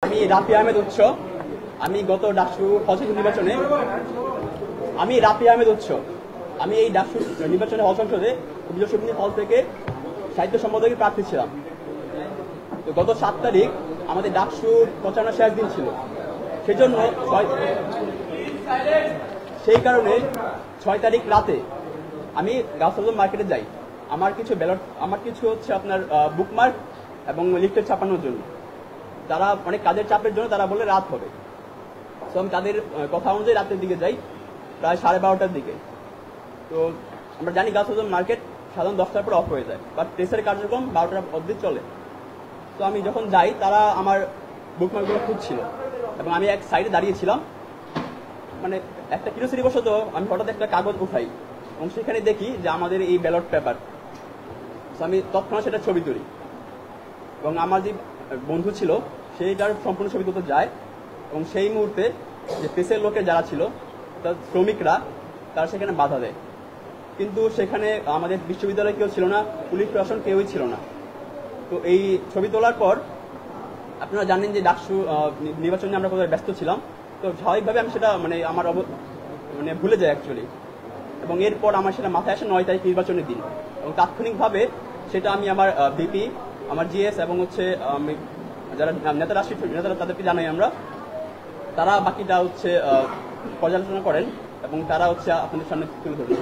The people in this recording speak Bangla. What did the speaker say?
আমি রাফি আহমেদ উৎস। আমি গত ডাকসু হল নির্বাচনে আমি এই ডাকসু নির্বাচনে হল সংসদে বিজয় হল থেকে সাহিত্য সম্পাদকের প্রার্থী ছিলাম। তো গত 7 তারিখ আমাদের ডাকসু প্রচারণা শেষ দিন ছিল, সেজন্য সেই কারণে 6 তারিখ রাতে আমি গাউসুল মার্কেটে যাই আমার কিছু হচ্ছে আপনার বুকমার্ক এবং লিফলেট ছাপানোর জন্য। তারা অনেক কাজের চাপের জন্য তারা বলে রাত হবে। তো আমি তাদের কথা অনুযায়ী রাতের দিকে যাই, প্রায় 12:30টার দিকে। তো আমরা জানি গাউসুল মার্কেট সাধারণ 10টার পর অফ হয়ে যায়, বাট প্রেসের কার্যক্রম 12টা অবধি চলে। তো আমি যখন যাই তারা আমার বুকমার্কগুলো খুঁজছিল এবং আমি এক সাইডে দাঁড়িয়েছিলাম। মানে একটা কিউরিওসিটিবশত আমি হঠাৎ একটা কাগজ উঠাই এবং সেখানে দেখি যে আমাদের এই ব্যালট পেপার। তো আমি তৎক্ষণাৎ সেটা ছবি তুলি এবং আমার যে বন্ধু ছিল সেইটার সম্পূর্ণ ছবি তুলতে যায় এবং সেই মুহূর্তে যে প্রেসের লোকের যারা ছিল তার শ্রমিকরা তারা সেখানে বাধা দেয়। কিন্তু সেখানে আমাদের বিশ্ববিদ্যালয়ে কেউ ছিল না, পুলিশ প্রশাসন কেউই ছিল না। তো এই ছবি তোলার পর আপনারা জানেন যে ডাকসু নির্বাচনে আমরা কোথায় ব্যস্ত ছিলাম। তো স্বাভাবিকভাবে আমি সেটা আমার ভুলে যাই অ্যাকচুয়ালি। এবং এরপর আমার সেটা মাথায় আসে 9 তারিখ নির্বাচনের দিন এবং তাৎক্ষণিকভাবে সেটা আমি আমার ভিপি, আমার জিএস এবং হচ্ছে যারা নেতারা তাদেরকে জানাই আমরা। তারা বাকিটা হচ্ছে পর্যালোচনা করেন এবং তারা হচ্ছে আপনাদের সামনে তুলে ধরেন।